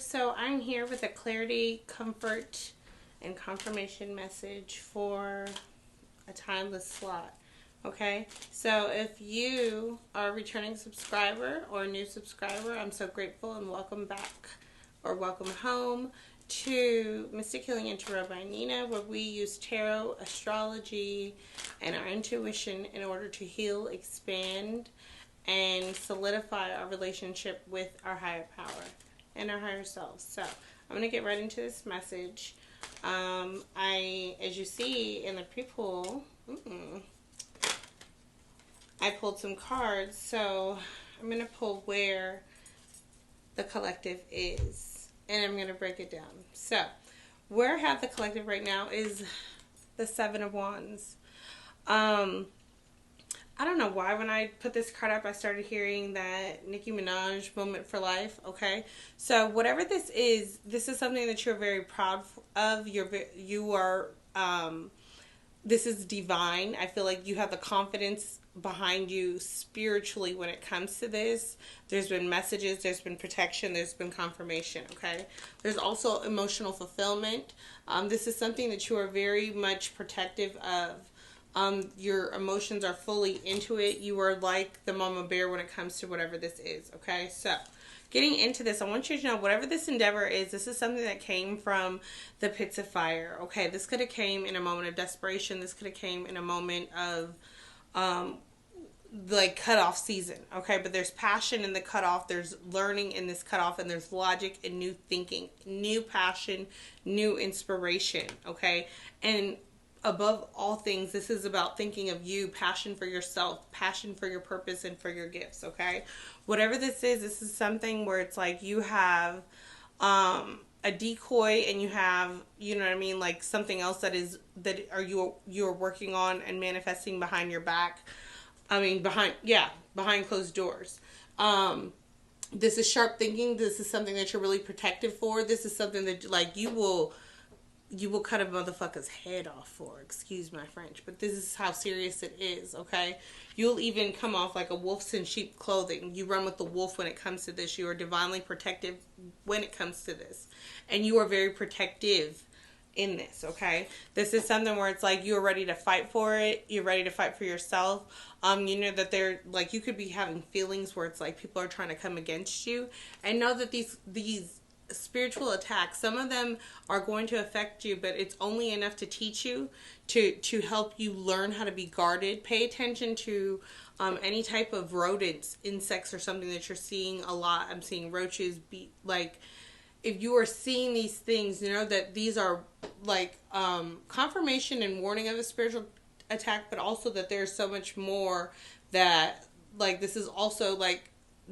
So I'm here with a clarity, comfort, and confirmation message for a timeless slot. Okay, so if you are a returning subscriber or a new subscriber, I'm so grateful and welcome back or welcome home to Mystic Healing and Tarot by Nina, where we use tarot, astrology, and our intuition in order to heal, expand, and solidify our relationship with our higher power and our higher selves. So I'm going to get right into this message. As you see in the pre-pull, I pulled some cards, so I'm going to pull where the collective is, and I'm going to break it down. So, where I have the collective right now is the Seven of Wands. I don't know why when I put this card up, I started hearing that Nicki Minaj moment for life, okay? So, whatever this is something that you're very proud of. This is divine. I feel like you have the confidence behind you spiritually when it comes to this. There's been messages, there's been protection, there's been confirmation, okay? There's also emotional fulfillment. This is something that you are very much protective of. Your emotions are fully into it. You are like the mama bear when it comes to whatever this is, okay? So, getting into this, I want you to know whatever this endeavor is, this is something that came from the pits of fire, okay? This could have came in a moment of desperation. This could have came in a moment of, like, cutoff season, okay? But there's passion in the cutoff. There's learning in this cutoff, and there's logic and new thinking, new passion, new inspiration, okay? And above all things, this is about thinking of you, passion for yourself, passion for your purpose and for your gifts, okay? Whatever this is something where it's like you have a decoy and you have, you know what I mean, like something else you're working on and manifesting behind your back. Behind closed doors. This is sharp thinking. This is something that you're really protective for. This is something that, like, you will cut a motherfucker's head off for, excuse my French, but this is how serious it is, okay? You'll even come off like a wolf in sheep clothing. You run with the wolf when it comes to this. You are divinely protective when it comes to this. And you are very protective in this, okay? This is something where it's like you're ready to fight for it. You're ready to fight for yourself. You know that they're, like, you could be having feelings where it's like people are trying to come against you. And know that these spiritual attacks, some of them are going to affect you, but it's only enough to teach you, to help you learn how to be guarded. Pay attention to any type of rodents, insects, or something that you're seeing a lot. I'm seeing roaches. If you are seeing these things, you know that these are like confirmation and warning of a spiritual attack, but also that there's so much more that, like, this is also like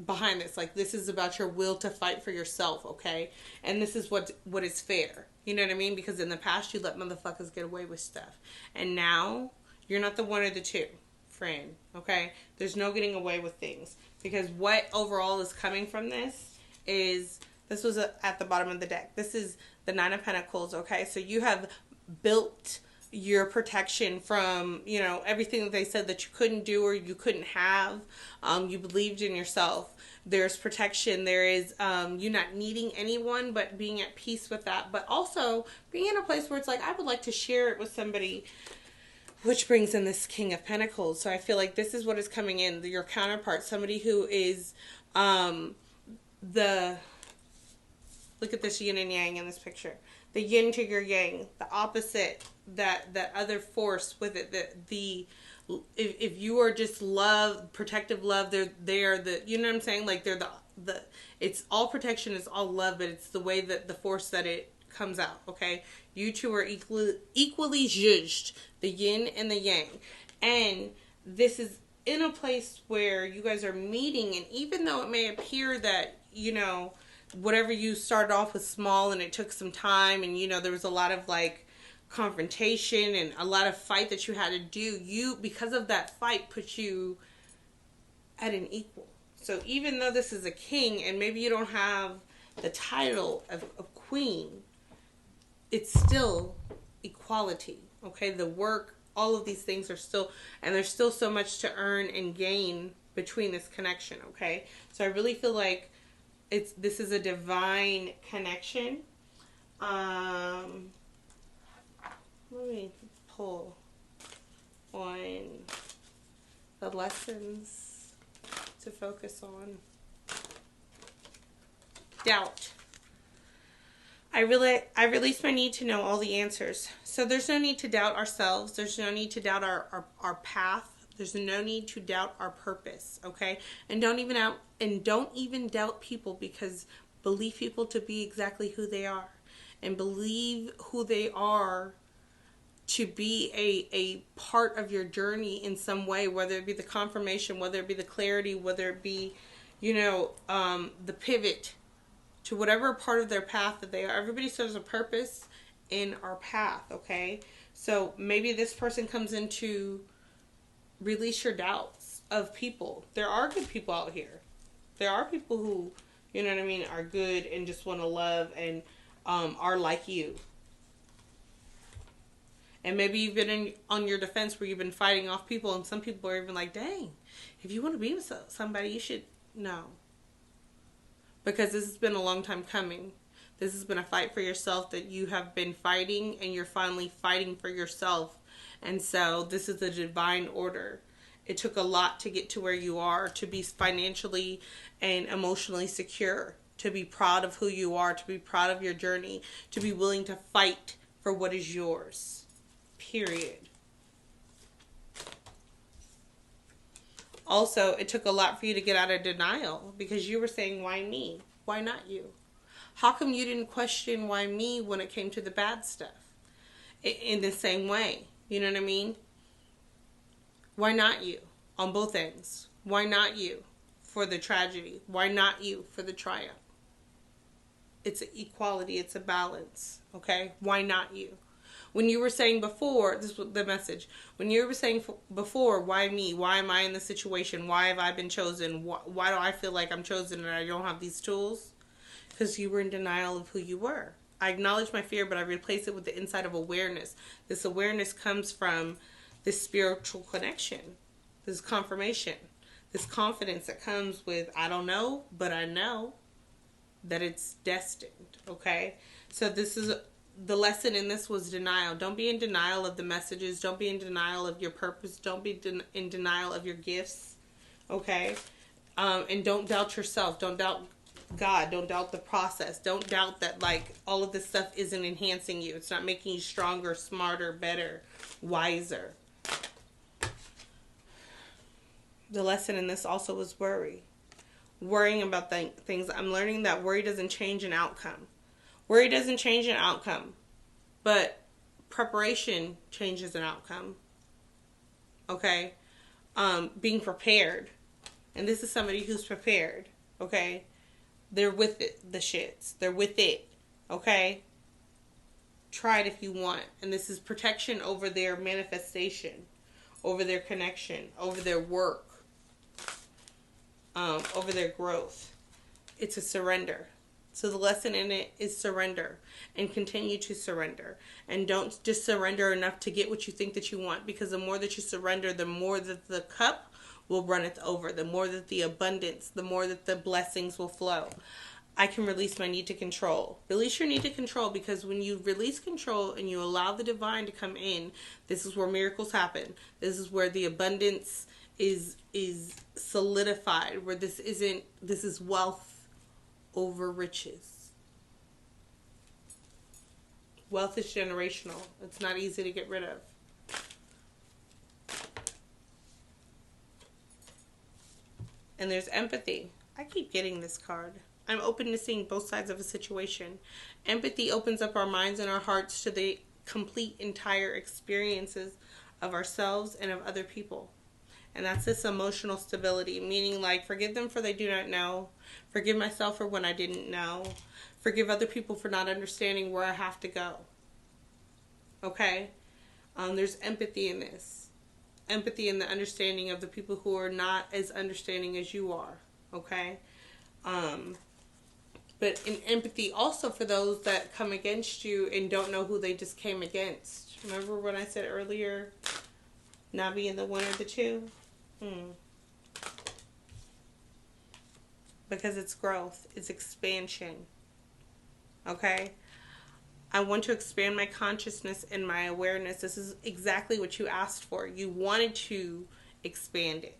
behind this. Like, this is about your will to fight for yourself, okay? And this is what is fair. You know what I mean? Because in the past, you let motherfuckers get away with stuff. And now, you're not the one or the two, friend, okay? There's no getting away with things. Because what overall is coming from this was at the bottom of the deck. This is the Nine of Pentacles, okay? So you have built your protection from, you know, everything that they said that you couldn't do or you couldn't have. You believed in yourself. There's protection. There is you not needing anyone, but being at peace with that. But also being in a place where it's like, I would like to share it with somebody, which brings in this King of Pentacles. So I feel like this is what is coming in. Your counterpart, somebody who is look at this yin and yang in this picture. The yin to your yang, the opposite, that other force with it. If you are just love, protective love, they are the, you know what I'm saying? Like, they're the it's all protection, it's all love, but it's the way that the force that it comes out, okay? You two are equally judged, the yin and the yang. And this is in a place where you guys are meeting, and even though it may appear that, you know, whatever you started off with small and it took some time, and, you know, there was a lot of, like, confrontation and a lot of fight that you had to do, because of that fight, put you at an equal. So even though this is a king and maybe you don't have the title of queen, it's still equality, okay? The work, all of these things are still, and there's still so much to earn and gain between this connection, okay? So I really feel like This is a divine connection. Let me pull on the lessons to focus on. Doubt. I release my need to know all the answers. So there's no need to doubt ourselves. There's no need to doubt our path. There's no need to doubt our purpose, okay? And don't even doubt people, because believe people to be exactly who they are, and believe who they are to be a part of your journey in some way, whether it be the confirmation, whether it be the clarity, whether it be, the pivot to whatever part of their path that they are. Everybody serves a purpose in our path, okay? So maybe this person comes in to release your doubts of people. There are good people out here. There are people who, are good and just want to love and are like you. And maybe you've been on your defense where you've been fighting off people, and some people are even like, dang, if you want to be with somebody, you should know. Because this has been a long time coming. This has been a fight for yourself that you have been fighting, and you're finally fighting for yourself. And so this is a divine order. It took a lot to get to where you are, to be financially and emotionally secure, to be proud of who you are, to be proud of your journey, to be willing to fight for what is yours. Period. Also, it took a lot for you to get out of denial, because you were saying, why me? Why not you? How come you didn't question why me when it came to the bad stuff? In the same way, you know what I mean? Why not you on both ends? Why not you for the tragedy? Why not you for the triumph? It's an equality. It's a balance. Okay? Why not you? When you were saying before, this was the message. When you were saying before, why me? Why am I in this situation? Why have I been chosen? Why do I feel like I'm chosen and I don't have these tools? Because you were in denial of who you were. I acknowledge my fear, but I replace it with the insight of awareness. This awareness comes from this spiritual connection, this confirmation, this confidence that comes with, I don't know, but I know that it's destined, okay? So this is, the lesson in this was denial. Don't be in denial of the messages. Don't be in denial of your purpose. Don't be in denial of your gifts, okay? And don't doubt yourself. Don't doubt God. Don't doubt the process. Don't doubt that, like, all of this stuff isn't enhancing you. It's not making you stronger, smarter, better, wiser. The lesson in this also was worry. Worrying about things. I'm learning that worry doesn't change an outcome. Worry doesn't change an outcome, but preparation changes an outcome. Okay? Being prepared. And this is somebody who's prepared. Okay? They're with it, the shits. They're with it. Okay? Try it if you want. And this is protection over their manifestation, over their connection, over their work, over their growth. It's a surrender. So the lesson in it is surrender, and continue to surrender. And don't just surrender enough to get what you think that you want, because the more that you surrender, the more that the cup will runneth over, the more that the abundance, the more that the blessings will flow. I can release my need to control. Release your need to control, because when you release control and you allow the divine to come in, this is where miracles happen. This is where the abundance is solidified, where this is wealth over riches. Wealth is generational. It's not easy to get rid of. And there's empathy. I keep getting this card. I'm open to seeing both sides of a situation. Empathy opens up our minds and our hearts to the complete, entire experiences of ourselves and of other people. And that's this emotional stability, meaning like, forgive them for they do not know. Forgive myself for when I didn't know. Forgive other people for not understanding where I have to go. Okay? There's empathy in this. Empathy in the understanding of the people who are not as understanding as you are. Okay? But in empathy also for those that come against you and don't know who they just came against. Remember when I said earlier, not being the one or the two? because it's growth, it's expansion. Okay? I want to expand my consciousness and my awareness. This is exactly what you asked for. You wanted to expand it.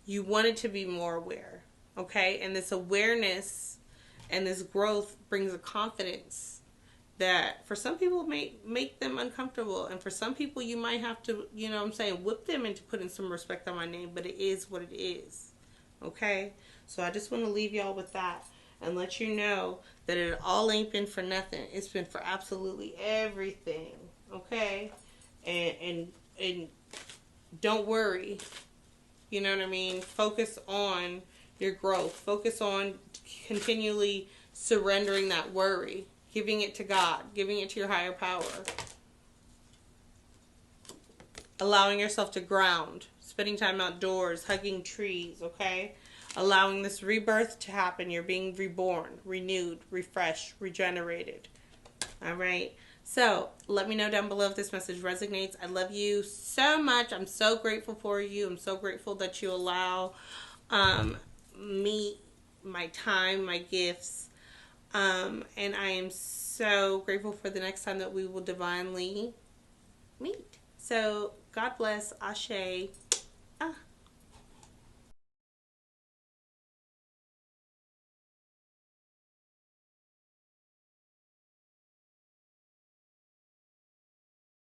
You wanted to be more aware. Okay? And this awareness and this growth brings a confidence that for some people may make them uncomfortable. And for some people you might have to, you know what I'm saying, whip them into putting some respect on my name. But it is what it is. Okay? So I just want to leave y'all with that. And let you know that it all ain't been for nothing. It's been for absolutely everything. Okay? And don't worry. You know what I mean? Focus on your growth. Focus on continually surrendering that worry. Giving it to God. Giving it to your higher power. Allowing yourself to ground. Spending time outdoors. Hugging trees. Okay? Allowing this rebirth to happen. You're being reborn, renewed, refreshed, regenerated. All right. So let me know down below if this message resonates. I love you so much. I'm so grateful for you. I'm so grateful that you allow me, my time, my gifts. And I am so grateful for the next time that we will divinely meet. So God bless. Ashe.